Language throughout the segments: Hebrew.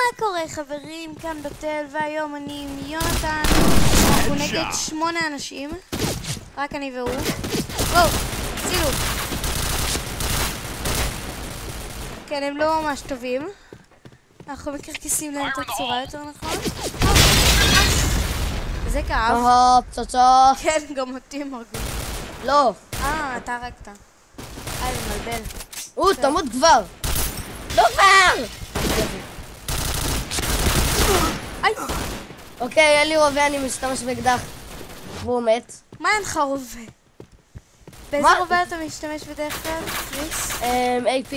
מה קורה חברים, כאן בטל, והיום אני עם יונתן. אנחנו נגד 8 אנשים, רק אני והוא. וואו, צילו. כן, הם לא ממש טובים. אנחנו מקרקסים להם את הצורה יותר נכון. זה כאב. פצצה. כן, גם אותי מרגו. לא. אתה הרגת. זה מבלבל. תמות כבר. לא כבר! אוקיי, אין לי רובה, אני משתמש באקדח. והוא מת. מה אין לך רובה? באיזה רובה אתה משתמש בדרך כלל, קריס? AP.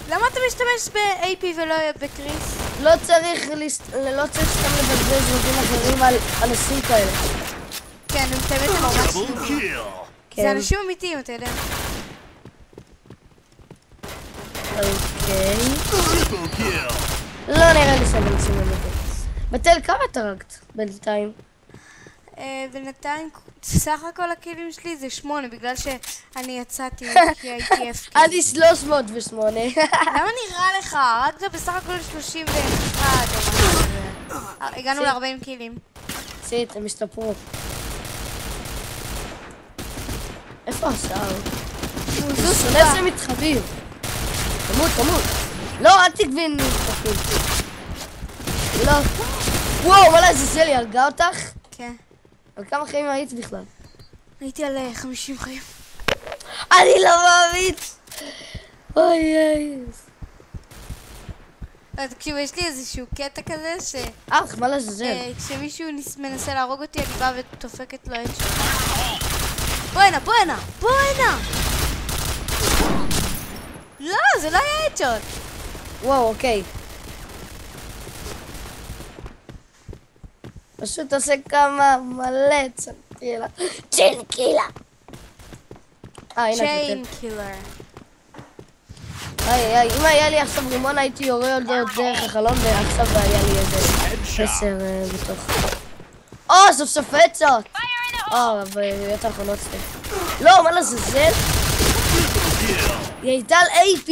למה אתה משתמש ב-AP ולא בקריס? לא צריך סתם לבזבז רובים אחרים על אנשים כאלה. כן, הם באמת ממש טובים. זה אנשים אמיתיים, אתה יודע. אוקיי. לא נראה לי שאני אנשים אמיתיים. בטל, כמה אתה הרגת בינתיים? בינתיים, סך הכל הכלים שלי זה 8, בגלל שאני יצאתי כי הייתי הפקי. אני 308. למה נראה לך? רק זה בסך הכל 31 או משהו. הגענו ל-40 קילים. צית, הם השתפרו. איפה השאר? זו שונא זה מתחביר. תמות. לא, אל תגבי מתחביר. לא. וואו, מה לעזאזל, היא הרגה אותך? כן. על כמה חיים היית בכלל? הייתי על 50 חיים. אני לא מאמין! אוי. תקשיבו, יש לי איזשהו קטע כזה ש... מה לעזאזל? כשמישהו מנסה להרוג אותי, אני באה ותופקת לו את שלו. בואנה! לא, זה לא היה את וואו, אוקיי. פשוט עושה כמה מלא צ'יין קילה. צ'יין קילר. אם היה לי עכשיו רימון הייתי יורה עוד דרך החלון ועכשיו היה לי איזה 10 בתוך. סוף סוף עצות! ביות האחרונות סתם. לא, מה לעזאזל? היא הייתה על AP!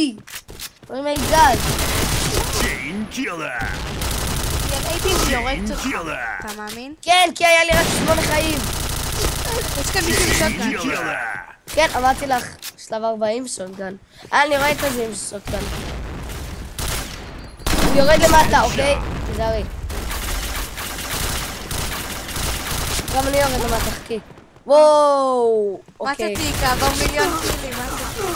אומרים מיגד. צ'יין קילר! הייתי יורקת אותך, אתה מאמין? כן, כי היה לי רק 8 חיים. יש כאן מישהו שוטגן. כן, אמרתי לך, שלב 40 שוטגן. אני רואה את זה עם שוטגן. הוא יורד למטה, אוקיי? תזהרי. גם אני יורד למטה, חכי. וואו, אוקיי. מצאתי, כעבור מיליון קילים, מצאתי.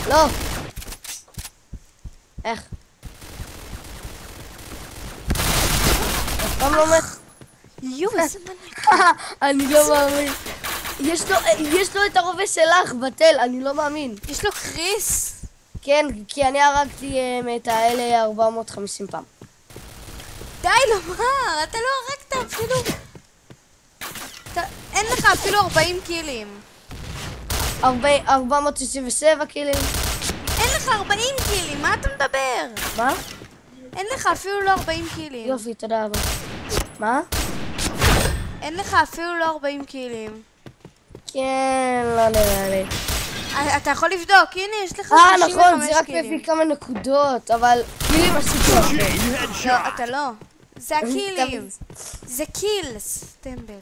לא. איך? פעם לא מת. איזה מניק. אני לא מאמין. יש לו את הרובה שלך, בטל, אני לא מאמין. יש לו קריס? כן, כי אני הרגתי את האלה 450 פעם. די לומר, אתה לא הרגת אפילו. אין לך אפילו 40 קילים. 467 קילים. אין לך 40 קילים, מה אתה מדבר? מה? אין לך אפילו לא 40 קילים. יופי, תודה רבה. מה? אין לך אפילו לא 40 קילים. כן, לא נראה לי. אתה יכול לבדוק, הנה יש לך 55 קילים. נכון, זה רק מביא כמה נקודות, אבל קילים עשיתי הרבה. לא, אתה לא. זה הקילים. זה קילס, טמבל.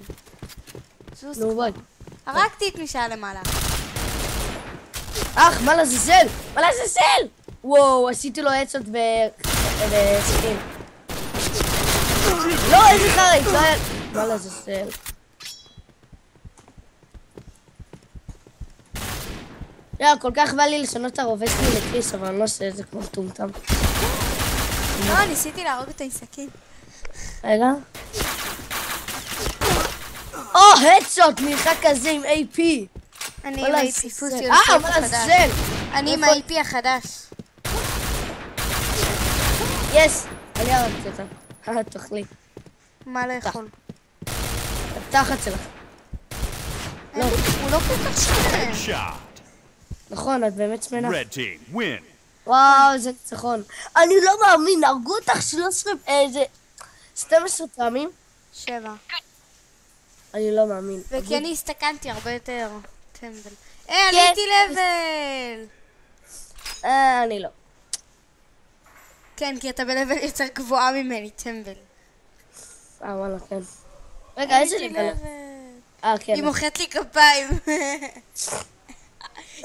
נו בואי. הרגתי את מי שהיה למעלה. מה לעזאזל? וואו, עשיתי לו עצות בסכין. לא, איזה חרית, לא היה... מה לעזאזל? כל כך בא לי לשנות את הרובה שלי לקריס, אבל אני לא עושה את זה כמו טומטם. לא, ניסיתי להרוג אותו עם סכין. רגע. הדשוט, מרחק כזה עם AP. אני עם ה-AP פוסיון החדש. אני עם ה-AP החדש. יס! אני הרגתי אותה. תאכלי. מה לאכול? התחת שלך. לא. הוא לא כל כך שמנה. נכון, את באמת שמנה. Red team win. וואו, זה ניצחון. אני לא מאמין, הרגו אותך 12 פעמים? 7. אני לא מאמין. וכי אני הסתכנתי הרבה יותר. טמבל. עליתי לבל! אני לא. כן, כי אתה בלבל יותר גבוהה ממני, טמבל. וואלה, כן. רגע, איזה ליבל? כן. היא מוחאת לי כפיים.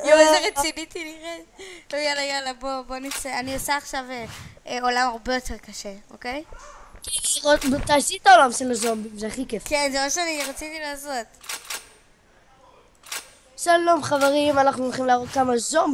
יו, איזה רצינית היא נראית. טוב, יאללה, בוא נצא. אני עושה עכשיו עולם הרבה יותר קשה, אוקיי? תעשי את העולם של הזומבים, זה הכי כיף. כן, זה מה שאני רציתי לעשות. שלום חברים, אנחנו הולכים להראות כמה זומבים.